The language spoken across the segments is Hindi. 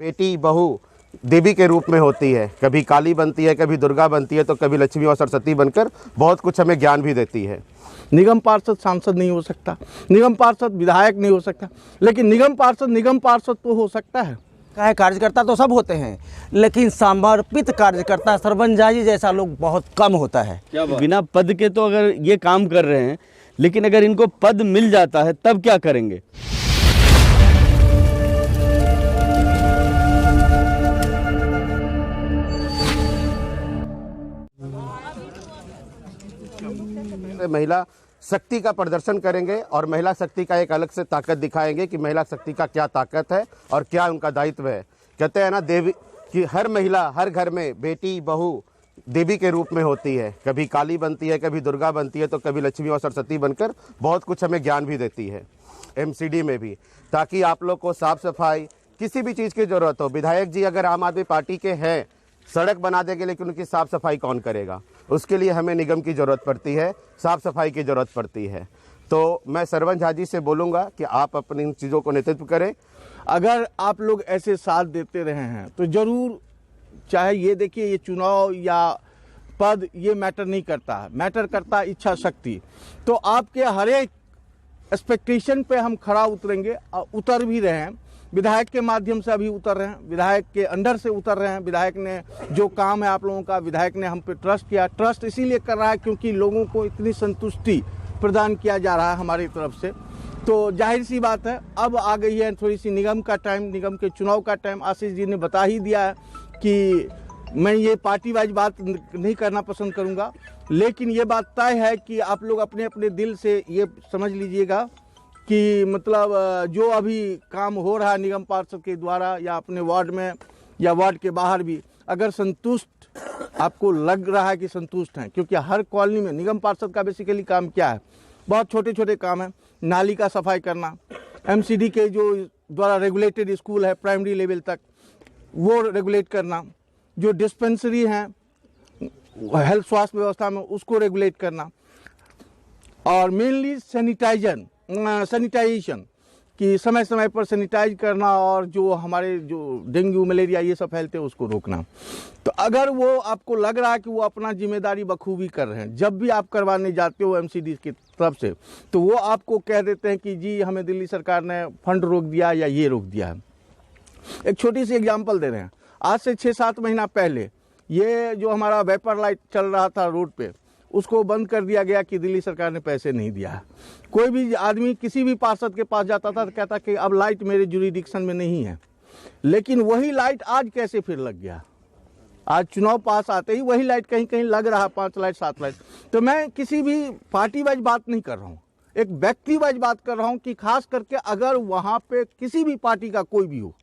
बेटी बहू देवी के रूप में होती है, कभी काली बनती है, कभी दुर्गा बनती है, तो कभी लक्ष्मी और सरस्वती बनकर बहुत कुछ हमें ज्ञान भी देती है। निगम पार्षद सांसद नहीं हो सकता, निगम पार्षद विधायक नहीं हो सकता, लेकिन निगम पार्षद तो हो सकता है। कार्यकर्ता तो सब होते हैं, लेकिन समर्पित कार्यकर्ता सरपंचाजी जैसा लोग बहुत कम होता है। बिना पद के तो अगर ये काम कर रहे हैं, लेकिन अगर इनको पद मिल जाता है तब क्या करेंगे? महिला शक्ति का प्रदर्शन करेंगे और महिला शक्ति का एक अलग से ताकत दिखाएंगे कि महिला शक्ति का क्या ताकत है और क्या उनका दायित्व है। कहते हैं ना, देवी कि हर महिला हर घर में बेटी बहू देवी के रूप में होती है, कभी काली बनती है, कभी दुर्गा बनती है, तो कभी लक्ष्मी और सरस्वती बनकर बहुत कुछ हमें ज्ञान भी देती है। एमसीडी में भी, ताकि आप लोग को साफ सफाई किसी भी चीज़ की ज़रूरत हो, विधायक जी अगर आम आदमी पार्टी के हैं, सड़क बना देंगे, लेकिन उनकी साफ सफाई कौन करेगा? उसके लिए हमें निगम की ज़रूरत पड़ती है, साफ सफाई की ज़रूरत पड़ती है। तो मैं सरवंश झा जी से बोलूँगा कि आप अपनी इन चीज़ों को नेतृत्व करें। अगर आप लोग ऐसे साथ देते रहे हैं तो ज़रूर, चाहे ये देखिए, ये चुनाव या पद ये मैटर नहीं करता है, मैटर करता है इच्छा शक्ति। तो आपके हर एक एक्सपेक्टेशन पे हम खरा उतरेंगे, उतर भी रहे हैं। विधायक के माध्यम से अभी उतर रहे हैं, विधायक के अंडर से उतर रहे हैं। विधायक ने जो काम है आप लोगों का, विधायक ने हम पे ट्रस्ट किया। ट्रस्ट इसीलिए कर रहा है क्योंकि लोगों को इतनी संतुष्टि प्रदान किया जा रहा है हमारी तरफ से। तो जाहिर सी बात है, अब आ गई है थोड़ी सी निगम का टाइम, निगम के चुनाव का टाइम। आशीष जी ने बता ही दिया है कि मैं ये पार्टी वाइज बात नहीं करना पसंद करूँगा, लेकिन ये बात तय है कि आप लोग अपने अपने दिल से ये समझ लीजिएगा कि मतलब जो अभी काम हो रहा है निगम पार्षद के द्वारा या अपने वार्ड में या वार्ड के बाहर भी, अगर संतुष्ट आपको लग रहा है कि संतुष्ट हैं, क्योंकि हर कॉलोनी में निगम पार्षद का बेसिकली काम क्या है, बहुत छोटे छोटे काम है। नाली का सफाई करना, एमसीडी के जो द्वारा रेगुलेटेड स्कूल है प्राइमरी लेवल तक, वो रेगुलेट करना, जो डिस्पेंसरी हैं हेल्थ स्वास्थ्य व्यवस्था में उसको रेगुलेट करना, और मेनली सैनिटाइजेशन कि समय समय पर सैनिटाइज करना, और जो हमारे जो डेंगू मलेरिया ये सब फैलते हैं उसको रोकना। तो अगर वो आपको लग रहा है कि वो अपना जिम्मेदारी बखूबी कर रहे हैं, जब भी आप करवाने जाते हो एमसीडी की तरफ से, तो वो आपको कह देते हैं कि जी हमें दिल्ली सरकार ने फंड रोक दिया या ये रोक दिया है। एक छोटी सी एग्जाम्पल दे रहे हैं, आज से 6-7 महीना पहले ये जो हमारा वेपर लाइट चल रहा था रोड पे, उसको बंद कर दिया गया कि दिल्ली सरकार ने पैसे नहीं दिया है। कोई भी आदमी किसी भी पार्षद के पास जाता था तो कहता कि अब लाइट मेरे जुरिडिक्शन में नहीं है, लेकिन वही लाइट आज कैसे फिर लग गया? आज चुनाव पास आते ही वही लाइट कहीं कहीं लग रहा है, 5 लाइट 7 लाइट। तो मैं किसी भी पार्टी वाइज बात नहीं कर रहा हूँ, एक व्यक्ति वाइज बात कर रहा हूँ कि खास करके अगर वहाँ पे किसी भी पार्टी का कोई भी हो,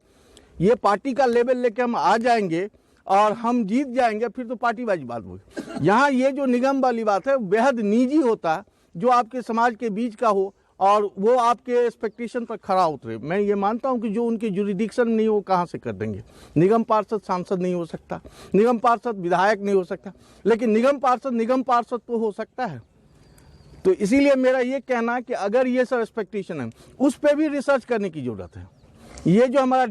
ये पार्टी का लेवल लेके हम आ जाएंगे और हम जीत जाएंगे, फिर तो पार्टी वाइज बात होगी। यहाँ ये जो निगम वाली बात है बेहद निजी होता है, जो आपके समाज के बीच का हो और वो आपके एक्सपेक्टेशन पर खरा उतरे। मैं ये मानता हूँ कि जो उनके जुरिडिक्शन नहीं हो कहाँ से कर देंगे। निगम पार्षद सांसद नहीं हो सकता, निगम पार्षद विधायक नहीं हो सकता, लेकिन निगम पार्षद तो हो सकता है। तो इसीलिए मेरा ये कहना है कि अगर ये सब एक्सपेक्टेशन है, उस पर भी रिसर्च करने की जरूरत है। ये जो हमारा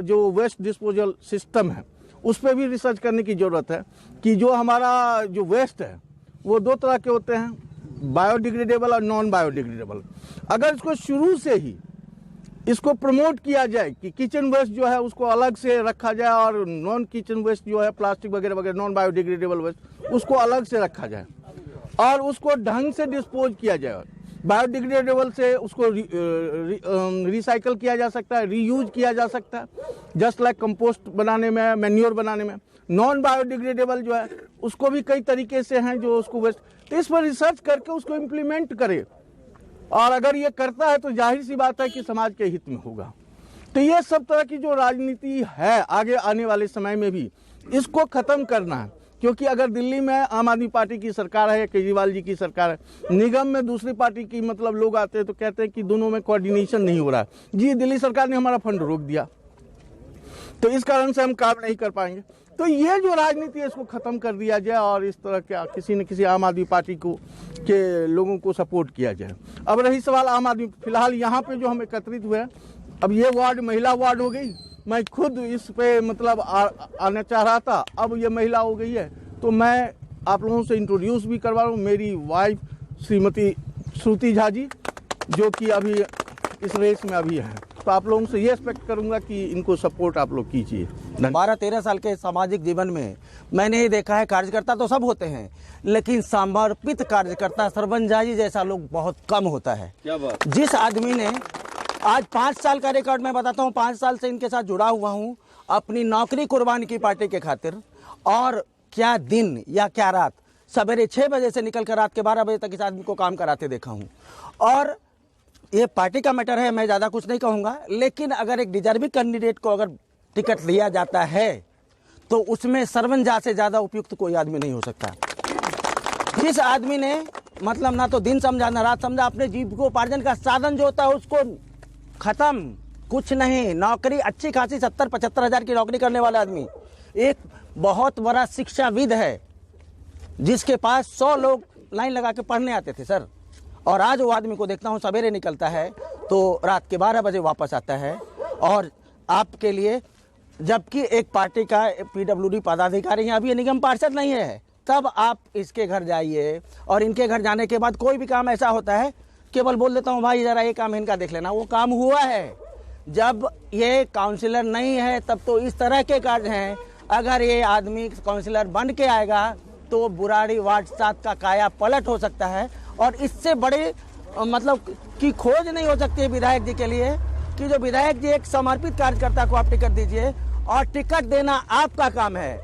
जो वेस्ट डिस्पोजल सिस्टम है, उस पर भी रिसर्च करने की ज़रूरत है कि जो हमारा जो वेस्ट है वो 2 तरह के होते हैं, बायोडिग्रेडेबल और नॉन बायोडिग्रेडेबल। अगर इसको शुरू से ही इसको प्रमोट किया जाए कि किचन वेस्ट जो है उसको अलग से रखा जाए और नॉन किचन वेस्ट जो है प्लास्टिक वगैरह वगैरह नॉन बायोडिग्रेडेबल वेस्ट उसको अलग से रखा जाए और उसको ढंग से डिस्पोज किया जाए। बायोडिग्रेडेबल से उसको रिसाइकल किया जा सकता है, रीयूज किया जा सकता है, जस्ट लाइक कंपोस्ट बनाने में, मैन्योर बनाने में। नॉन बायोडिग्रेडेबल जो है उसको भी कई तरीके से हैं जो उसको वेस्ट, तो इस पर रिसर्च करके उसको इम्प्लीमेंट करे, और अगर ये करता है तो जाहिर सी बात है कि समाज के हित में होगा। तो ये सब तरह की जो राजनीति है आगे आने वाले समय में भी इसको ख़त्म करना है, क्योंकि अगर दिल्ली में आम आदमी पार्टी की सरकार है या केजरीवाल जी की सरकार है, निगम में दूसरी पार्टी की मतलब लोग आते हैं तो कहते हैं कि दोनों में कोऑर्डिनेशन नहीं हो रहा है। जी दिल्ली सरकार ने हमारा फंड रोक दिया, तो इस कारण से हम काम नहीं कर पाएंगे। तो ये जो राजनीति है इसको ख़त्म कर दिया जाए और इस तरह का किसी न किसी आम आदमी पार्टी को के लोगों को सपोर्ट किया जाए। अब रही सवाल आम आदमी, फिलहाल यहाँ पे जो हम एकत्रित हुए हैं, अब ये वार्ड महिला वार्ड हो गई, मैं खुद इस पे मतलब आना चाह रहा था, अब ये महिला हो गई है तो मैं आप लोगों से इंट्रोड्यूस भी करवा रहा हूँ। मेरी वाइफ श्रीमती श्रुति झा जी, जो कि अभी इस रेस में अभी है, तो आप लोगों से ये एक्सपेक्ट करूंगा कि इनको सपोर्ट आप लोग कीजिए। 12-13 साल के सामाजिक जीवन में मैंने ये देखा है, कार्यकर्ता तो सब होते हैं लेकिन समर्पित कार्यकर्ता सरपंच जी जैसा लोग बहुत कम होता है। क्या बात। जिस आदमी ने आज 5 साल का रिकॉर्ड मैं बताता हूँ, 5 साल से इनके साथ जुड़ा हुआ हूँ, अपनी नौकरी कुर्बान की पार्टी के खातिर, और क्या दिन या क्या रात, सवेरे 6 बजे से निकल कर रात के 12 बजे तक इस आदमी को काम कराते देखा हूँ। और ये पार्टी का मैटर है, मैं ज़्यादा कुछ नहीं कहूँगा, लेकिन अगर एक डिजर्विंग कैंडिडेट को अगर टिकट दिया जाता है तो उसमें सरपंच से ज़्यादा उपयुक्त कोई आदमी नहीं हो सकता। जिस आदमी ने मतलब ना तो दिन समझा ना रात समझा, अपने जीविकोपार्जन का साधन जो होता है उसको खत्म, कुछ नहीं, नौकरी अच्छी खासी 70-75 हज़ार की नौकरी करने वाला आदमी, एक बहुत बड़ा शिक्षाविद है जिसके पास 100 लोग लाइन लगा के पढ़ने आते थे सर। और आज वो आदमी को देखता हूँ सवेरे निकलता है तो रात के 12 बजे वापस आता है। और आपके लिए, जबकि एक पार्टी का PWD पदाधिकारी यहाँ अभी निगम पार्षद नहीं है, तब आप इसके घर जाइए और इनके घर जाने के बाद कोई भी काम ऐसा होता है केवल बोल देता हूँ भाई ज़रा ये काम इनका देख लेना, वो काम हुआ है। जब ये काउंसिलर नहीं है तब तो इस तरह के कार्य हैं। अगर ये आदमी काउंसिलर बन के आएगा तो बुराड़ी वार्ड 7 का काया पलट हो सकता है। और इससे बड़े मतलब की खोज नहीं हो सकती है विधायक जी के लिए कि जो विधायक जी एक समर्पित कार्यकर्ता को आप टिकट दीजिए, और टिकट देना आपका काम है।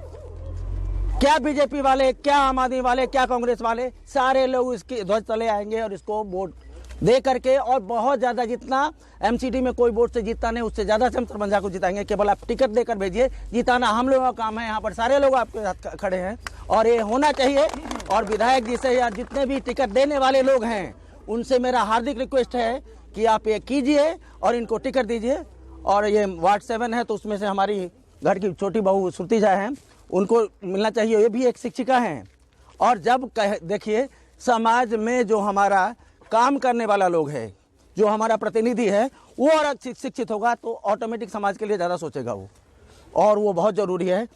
क्या बीजेपी वाले, क्या आम आदमी वाले, क्या कांग्रेस वाले, सारे लोग इसके ध्वज तले आएंगे और इसको वोट दे करके, और बहुत ज़्यादा, जितना एमसीडी में कोई वोट से जीतता नहीं उससे ज़्यादा से हम सरपंच को जिताएंगे। केवल आप टिकट देकर भेजिए, जिताना हम लोगों का काम है। यहाँ पर सारे लोग आपके साथ खड़े हैं और ये होना चाहिए। और विधायक जी से या जितने भी टिकट देने वाले लोग हैं उनसे मेरा हार्दिक रिक्वेस्ट है कि आप ये कीजिए और इनको टिकट दीजिए। और ये वार्ड 7 है तो उसमें से हमारी घर की छोटी बहू श्रुति झा हैं, उनको मिलना चाहिए, ये भी एक शिक्षिका हैं। और जब देखिए समाज में जो हमारा काम करने वाला लोग है, जो हमारा प्रतिनिधि है, वो और शिक्षित होगा तो ऑटोमेटिक समाज के लिए ज़्यादा सोचेगा वो, और वो बहुत ज़रूरी है।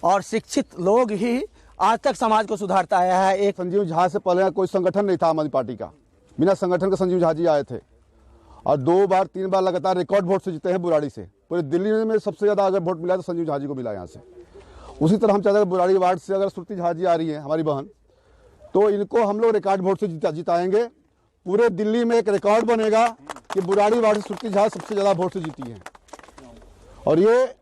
और शिक्षित लोग ही आज तक समाज को सुधारता आया है। एक संजीव झा से पहले कोई संगठन नहीं था आम आदमी पार्टी का, बिना संगठन के संजीव झा जी आए थे और 2 बार 3 बार लगातार रिकॉर्ड वोट से जीते हैं बुराड़ी से। पूरे दिल्ली में सबसे ज़्यादा अगर वोट मिला तो संजीव झा जी को मिला यहाँ से। उसी तरह हम चाहते हैं बुराड़ी वार्ड से अगर श्रुति झा जी आ रही है हमारी बहन, तो इनको हम लोग रिकॉर्ड वोट से जिताएंगे। पूरे दिल्ली में एक रिकॉर्ड बनेगा कि बुराड़ी वार्ड से श्रुति झा सबसे ज़्यादा वोट से जीती है। और ये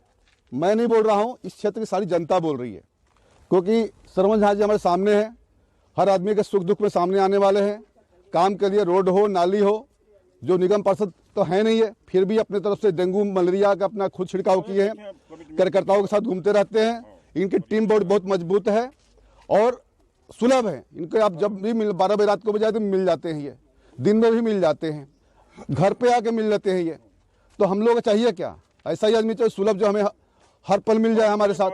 मैं नहीं बोल रहा हूँ, इस क्षेत्र की सारी जनता बोल रही है, क्योंकि सरपंच झा जी हमारे सामने हैं, हर आदमी के सुख दुख में सामने आने वाले हैं। काम के लिए रोड हो, नाली हो, जो निगम पार्षद तो है नहीं है, फिर भी अपने तरफ से डेंगू मलेरिया का अपना खुद छिड़काव किए हैं, कार्यकर्ताओं के साथ घूमते रहते हैं। इनकी टीम बहुत मजबूत है और सुलभ है। इनको आप जब भी 12 बजे रात को बजाए तो मिल जाते हैं, ये दिन में भी मिल जाते हैं, घर पे आके मिल लेते हैं। ये तो हम लोग चाहिए क्या, ऐसा ही आदमी चाहिए सुलभ, जो हमें हर पल मिल जाए हमारे साथ,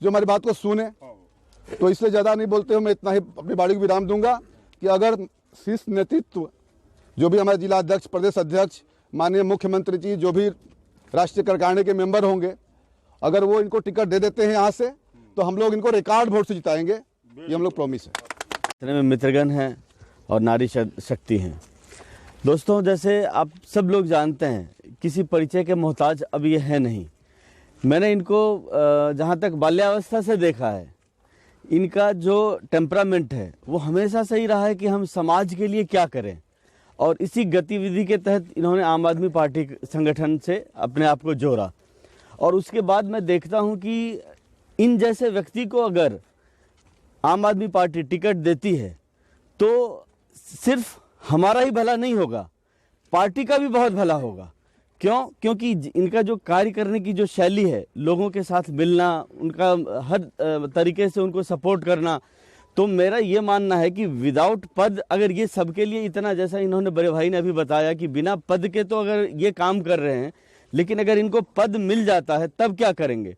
जो हमारी बात को सुने। तो इससे ज़्यादा नहीं बोलते हुए मैं इतना ही अपनी बाड़ी को विराम दूंगा कि अगर शीर्ष नेतृत्व, जो भी हमारे जिला अध्यक्ष, प्रदेश अध्यक्ष, माननीय मुख्यमंत्री जी, जो भी राष्ट्रीय कार्यकारिणी के मेंबर होंगे, अगर वो इनको टिकट दे देते हैं यहाँ से तो हम लोग इनको रिकॉर्ड वोट से जिताएंगे, ये हम लोग प्रॉमिस है। इतने में मित्रगण हैं और नारी शक्ति हैं। दोस्तों, जैसे आप सब लोग जानते हैं, किसी परिचय के मोहताज अब ये है नहीं। मैंने इनको जहाँ तक बाल्यावस्था से देखा है, इनका जो टेम्परामेंट है वो हमेशा सही रहा है कि हम समाज के लिए क्या करें, और इसी गतिविधि के तहत इन्होंने आम आदमी पार्टी संगठन से अपने आप को जोड़ा। और उसके बाद मैं देखता हूं कि इन जैसे व्यक्ति को अगर आम आदमी पार्टी टिकट देती है तो सिर्फ हमारा ही भला नहीं होगा, पार्टी का भी बहुत भला होगा। क्यों? क्योंकि इनका जो कार्य करने की जो शैली है, लोगों के साथ मिलना, उनका हर तरीके से उनको सपोर्ट करना, तो मेरा ये मानना है कि विदाउट पद, अगर ये सबके लिए इतना, जैसा इन्होंने बड़े भाई ने अभी बताया कि बिना पद के तो अगर ये काम कर रहे हैं, लेकिन अगर इनको पद मिल जाता है तब क्या करेंगे,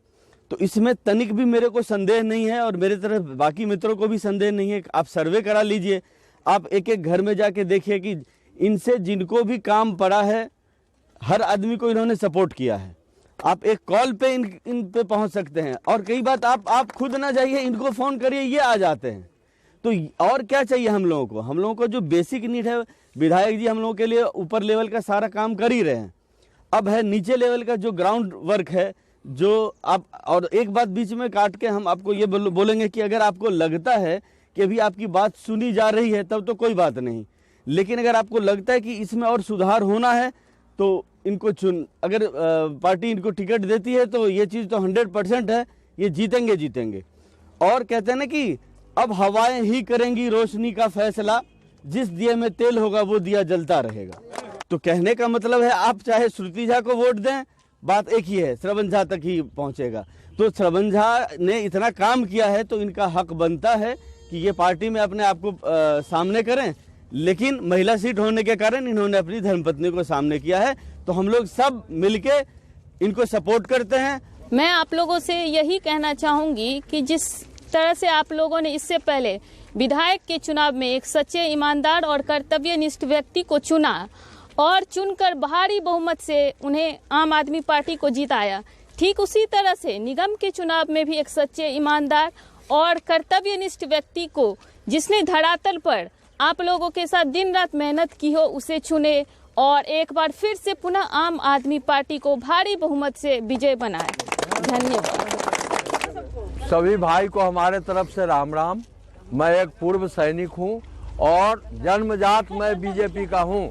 तो इसमें तनिक भी मेरे को संदेह नहीं है और मेरे तरफ बाकी मित्रों को भी संदेह नहीं है। आप सर्वे करा लीजिए, आप एक एक घर में जाके देखिए कि इनसे जिनको भी काम पड़ा है, हर आदमी को इन्होंने सपोर्ट किया है। आप एक कॉल पे इन पे पहुंच सकते हैं। और कई बात आप खुद ना जाइए, इनको फोन करिए, ये आ जाते हैं। तो और क्या चाहिए हम लोगों को? हम लोगों को जो बेसिक नीड है, विधायक जी हम लोगों के लिए ऊपर लेवल का सारा काम कर ही रहे हैं। अब है नीचे लेवल का जो ग्राउंड वर्क है, जो आप, और एक बात बीच में काट के हम आपको ये बोलेंगे कि अगर आपको लगता है कि अभी आपकी बात सुनी जा रही है तब तो कोई बात नहीं, लेकिन अगर आपको लगता है कि इसमें और सुधार होना है तो इनको अगर पार्टी इनको टिकट देती है तो ये चीज़ तो 100% है, ये जीतेंगे। और कहते हैं ना कि अब हवाएं ही करेंगी रोशनी का फैसला, जिस दिए में तेल होगा वो दिया जलता रहेगा। तो कहने का मतलब है आप चाहे श्रुति झा को वोट दें, बात एक ही है, श्रवण झा तक ही पहुंचेगा। तो श्रवण झा ने इतना काम किया है तो इनका हक बनता है कि ये पार्टी में अपने आप को सामने करें, लेकिन महिला सीट होने के कारण इन्होंने अपनी धर्मपत्नी को सामने किया है। तो हम लोग सब मिलके इनको सपोर्ट करते हैं। मैं आप लोगों से यही कहना चाहूंगी कि जिस तरह से आप लोगों ने इससे पहले विधायक के चुनाव में एक सच्चे, ईमानदार और कर्तव्यनिष्ठ व्यक्ति को चुना और चुनकर भारी बहुमत से उन्हें आम आदमी पार्टी को जिताया, ठीक उसी तरह से निगम के चुनाव में भी एक सच्चे, ईमानदार और कर्तव्यनिष्ठ व्यक्ति को, जिसने धरातल पर आप लोगों के साथ दिन रात मेहनत की हो, उसे चुने और एक बार फिर से पुनः आम आदमी पार्टी को भारी बहुमत से विजय बनाए। धन्यवाद। सभी भाई को हमारे तरफ से राम राम। मैं एक पूर्व सैनिक हूं और जन्मजात मैं बीजेपी का हूं,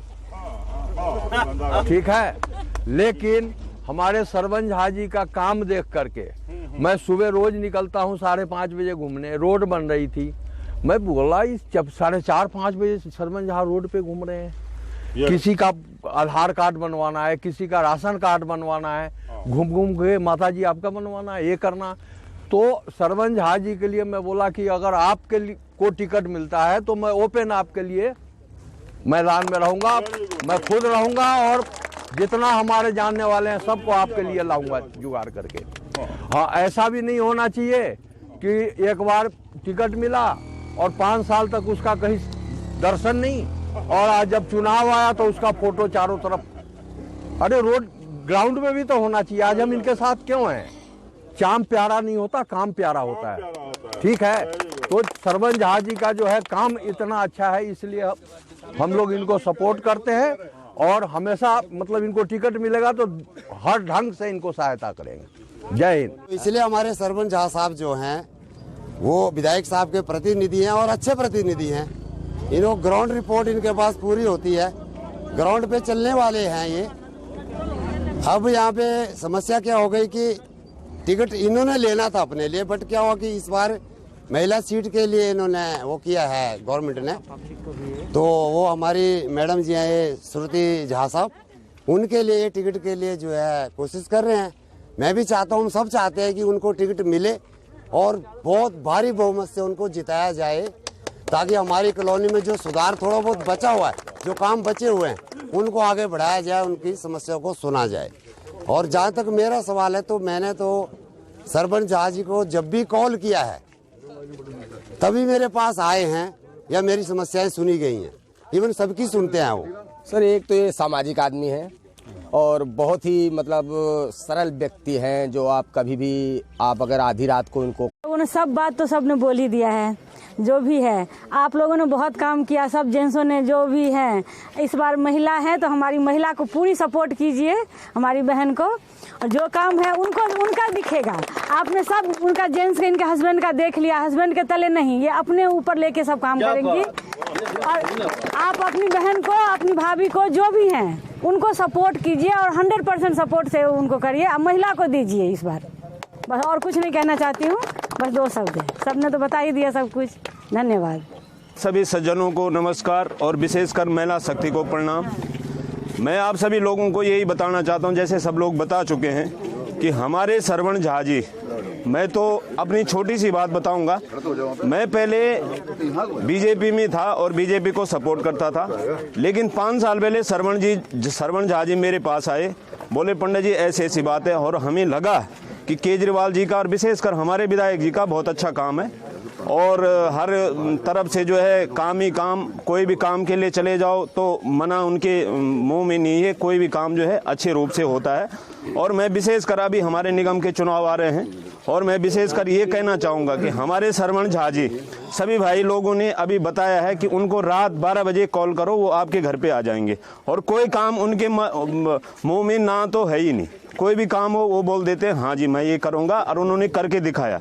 ठीक है। लेकिन हमारे श्रवण झा जी का काम देख करके मैं सुबह रोज निकलता हूं 5:30 बजे घूमने। रोड बन रही थी, मैं बोला इस जब 4:30-5 बजे श्रवण झा रोड पे घूम रहे हैं, किसी का आधार कार्ड बनवाना है, किसी का राशन कार्ड बनवाना है, घूम के माता जी आपका बनवाना है, ये करना। तो श्रवण झा जी के लिए मैं बोला कि अगर आपके को टिकट मिलता है तो मैं ओपन आपके लिए मैदान में रहूंगा, मैं खुद रहूंगा और जितना हमारे जानने वाले हैं सबको आपके लिए लाऊंगा जुगाड़ करके। हाँ, ऐसा भी नहीं होना चाहिए कि एक बार टिकट मिला और 5 साल तक उसका कहीं दर्शन नहीं, और आज जब चुनाव आया तो उसका फोटो चारों तरफ। अरे रोड ग्राउंड में भी तो होना चाहिए। आज हम इनके साथ क्यों हैं? चाम प्यारा नहीं होता, काम प्यारा होता है, ठीक है। तो श्रवण झा जी का जो है काम इतना अच्छा है, इसलिए हम लोग इनको सपोर्ट करते हैं और हमेशा मतलब इनको टिकट मिलेगा तो हर ढंग से इनको सहायता करेंगे। जय हिंद। इसलिए हमारे श्रवण झा साहब जो हैं वो विधायक साहब के प्रतिनिधि हैं और अच्छे प्रतिनिधि हैं। इनको ग्राउंड रिपोर्ट इनके पास पूरी होती है, ग्राउंड पे चलने वाले हैं ये। अब यहाँ पे समस्या क्या हो गई कि टिकट इन्होंने लेना था अपने लिए, बट क्या हुआ कि इस बार महिला सीट के लिए इन्होंने वो किया है गवर्नमेंट ने, तो वो हमारी मैडम जी हैं श्रुति झा साहब, उनके लिए टिकट के लिए जो है कोशिश कर रहे हैं। मैं भी चाहता हूँ, हम सब चाहते हैं कि उनको टिकट मिले और बहुत भारी बहुमत से उनको जिताया जाए, ताकि हमारी कॉलोनी में जो सुधार थोड़ा बहुत बचा हुआ है, जो काम बचे हुए हैं, उनको आगे बढ़ाया जाए, उनकी समस्याओं को सुना जाए। और जहाँ तक मेरा सवाल है तो मैंने तो श्रवण झा जी को जब भी कॉल किया है तभी मेरे पास आए हैं या मेरी समस्याएं सुनी गई हैं, इवन सबकी सुनते हैं वो। सर, एक तो ये सामाजिक आदमी है और बहुत ही मतलब सरल व्यक्ति हैं, जो आप कभी भी आप अगर आधी रात को उनको उन्होंने सब बात तो सबने बोल ही दिया है, जो भी है। आप लोगों ने बहुत काम किया, सब जेंट्सों ने जो भी है। इस बार महिला है तो हमारी महिला को पूरी सपोर्ट कीजिए, हमारी बहन को, और जो काम है उनको उनका दिखेगा। आपने सब उनका जेंट्स का, इनके हस्बैंड का देख लिया, हस्बैंड के तले नहीं, ये अपने ऊपर लेके सब काम करेंगी। और आप अपनी बहन को, अपनी भाभी को, जो भी हैं उनको सपोर्ट कीजिए और 100% सपोर्ट से उनको करिए, महिला को दीजिए इस बार। बस और कुछ नहीं कहना चाहती हूँ, बस 2 शब्द है, सबने तो बता ही दिया सब कुछ। धन्यवाद। सभी सज्जनों को नमस्कार और विशेषकर महिला शक्ति को प्रणाम। मैं आप सभी लोगों को यही बताना चाहता हूं, जैसे सब लोग बता चुके हैं कि हमारे श्रवण झा जी, मैं तो अपनी छोटी सी बात बताऊंगा। मैं पहले बीजेपी में था और बीजेपी को सपोर्ट करता था, लेकिन 5 साल पहले श्रवण झा जी मेरे पास आए, बोले पंडित जी ऐसी ऐसी बात है, और हमें लगा कि केजरीवाल जी का और विशेषकर हमारे विधायक जी का बहुत अच्छा काम है और हर तरफ से जो है काम ही काम, कोई भी काम के लिए चले जाओ तो मना उनके मुंह में नहीं है, कोई भी काम जो है अच्छे रूप से होता है। और मैं विशेषकर अभी हमारे निगम के चुनाव आ रहे हैं और मैं विशेषकर ये कहना चाहूँगा कि हमारे सरवण झा जी सभी भाई लोगों ने अभी बताया है कि उनको रात 12 बजे कॉल करो, वो आपके घर पे आ जाएंगे और कोई काम उनके मुंह में ना तो है ही नहीं। कोई भी काम हो वो बोल देते हैं हाँ जी मैं ये करूँगा, और उन्होंने करके दिखाया।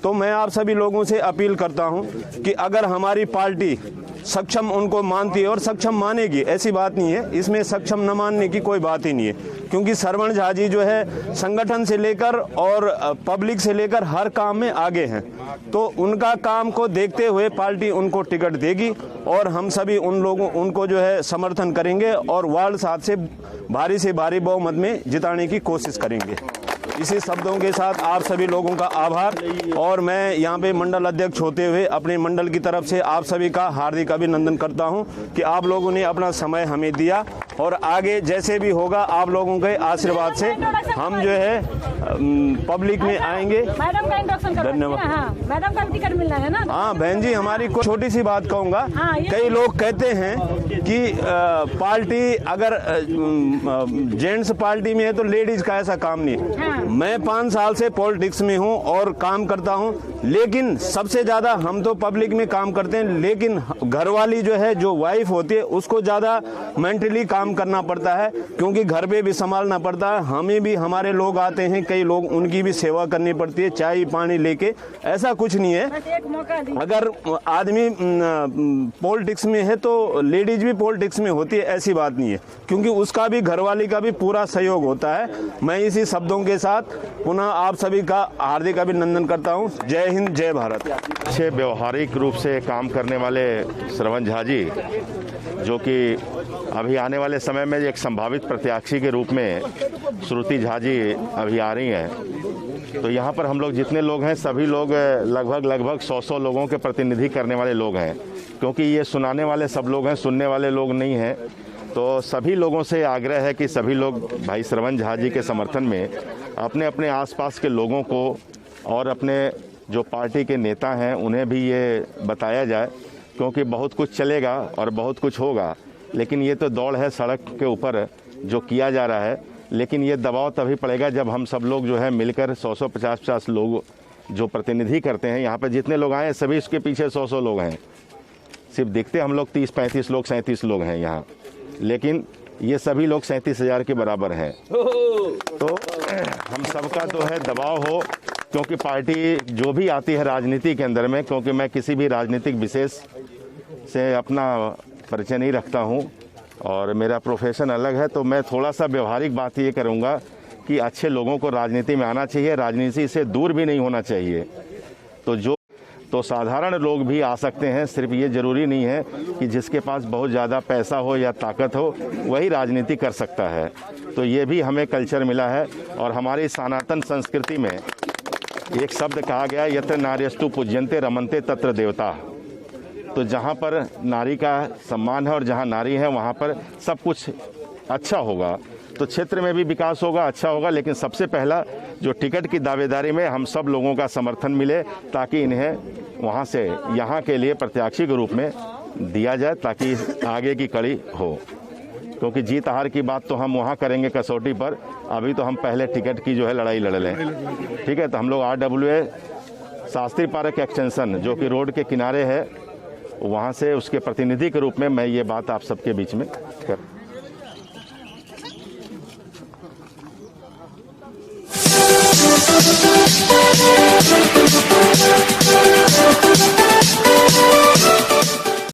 तो मैं आप सभी लोगों से अपील करता हूं कि अगर हमारी पार्टी सक्षम उनको मानती है और सक्षम मानेगी, ऐसी बात नहीं है, इसमें सक्षम न मानने की कोई बात ही नहीं है, क्योंकि सरवण झा जी जो है संगठन से लेकर और पब्लिक से लेकर हर काम में आगे हैं। तो उनका काम को देखते हुए पार्टी उनको टिकट देगी और हम सभी उनको जो है समर्थन करेंगे और वार्ड 7 से भारी बहुमत में जिताने की कोशिश करेंगे। इसी शब्दों के साथ आप सभी लोगों का आभार, और मैं यहाँ पे मंडल अध्यक्ष होते हुए अपने मंडल की तरफ से आप सभी का हार्दिक अभिनंदन करता हूँ कि आप लोगों ने अपना समय हमें दिया, और आगे जैसे भी होगा आप लोगों के आशीर्वाद से हम जो है पब्लिक में आएंगे। धन्यवाद। मैडम का टिकट मिलना है ना। हाँ बहन जी, हमारी छोटी सी बात कहूँगा, कई लोग कहते हैं कि पार्टी अगर जेंट्स पार्टी में है तो लेडीज का ऐसा काम नहीं है। मैं 5 साल से पॉलिटिक्स में हूं और काम करता हूं, लेकिन सबसे ज्यादा हम तो पब्लिक में काम करते हैं, लेकिन घरवाली जो है, जो वाइफ होती है, उसको ज्यादा मेंटली काम करना पड़ता है, क्योंकि घर पे भी संभालना पड़ता है। हमें भी हमारे लोग आते हैं, कई लोग, उनकी भी सेवा करनी पड़ती है, चाय पानी लेके। ऐसा कुछ नहीं है, अगर आदमी पॉलिटिक्स में है तो लेडीज भी पॉलिटिक्स में होती है, ऐसी बात नहीं है, क्योंकि उसका भी घरवाली का भी पूरा सहयोग होता है। मैं इसी शब्दों के साथ पुनः आप सभी का हार्दिक अभिनंदन करता हूं। जय हिंद, जय भारत। अच्छे व्यवहारिक रूप से काम करने वाले सरवण झा जी, जो कि अभी आने वाले समय में एक संभावित प्रत्याशी के रूप में श्रुति झा जी अभी आ रही हैं, तो यहाँ पर हम लोग जितने लोग हैं सभी लोग लगभग 100 लोगों के प्रतिनिधि करने वाले लोग हैं, क्योंकि ये सुनाने वाले सब लोग हैं, सुनने वाले लोग नहीं हैं। तो सभी लोगों से आग्रह है कि सभी लोग भाई सरवण झा जी के समर्थन में अपने अपने आसपास के लोगों को और अपने जो पार्टी के नेता हैं उन्हें भी ये बताया जाए, क्योंकि बहुत कुछ चलेगा और बहुत कुछ होगा, लेकिन ये तो दौड़ है सड़क के ऊपर जो किया जा रहा है, लेकिन ये दबाव तभी पड़ेगा जब हम सब लोग जो है मिलकर 100-150 लोग जो प्रतिनिधि करते हैं, यहाँ पर जितने लोग आए सभी इसके पीछे 100 लोग हैं, सिर्फ दिखते हम लोग 30-35 लोग 37 लोग हैं यहाँ, लेकिन ये सभी लोग 37,000 के बराबर हैं। तो हम सबका तो है दबाव हो, क्योंकि पार्टी जो भी आती है राजनीति के अंदर में, क्योंकि मैं किसी भी राजनीतिक विशेष से अपना परिचय नहीं रखता हूँ और मेरा प्रोफेशन अलग है, तो मैं थोड़ा सा व्यवहारिक बात ये करूँगा कि अच्छे लोगों को राजनीति में आना चाहिए, राजनीति से दूर भी नहीं होना चाहिए। तो साधारण लोग भी आ सकते हैं, सिर्फ ये ज़रूरी नहीं है कि जिसके पास बहुत ज़्यादा पैसा हो या ताकत हो वही राजनीति कर सकता है। तो ये भी हमें कल्चर मिला है, और हमारी सनातन संस्कृति में एक शब्द कहा गया, यत्र नार्यस्तु पूज्यन्ते रमन्ते तत्र देवता। तो जहाँ पर नारी का सम्मान है और जहाँ नारी है वहाँ पर सब कुछ अच्छा होगा, तो क्षेत्र में भी विकास होगा, अच्छा होगा। लेकिन सबसे पहला जो टिकट की दावेदारी में हम सब लोगों का समर्थन मिले, ताकि इन्हें वहाँ से यहाँ के लिए प्रत्याशी के रूप में दिया जाए, ताकि आगे की कड़ी हो, क्योंकि जीत हार की बात तो हम वहाँ करेंगे कसौटी पर, अभी तो हम पहले टिकट की जो है लड़ाई लड़ लें। ठीक है, तो हम लोग RWA शास्त्री पार्क एक्सटेंशन जो कि रोड के किनारे है, वहाँ से उसके प्रतिनिधि के रूप में मैं ये बात आप सबके बीच में कर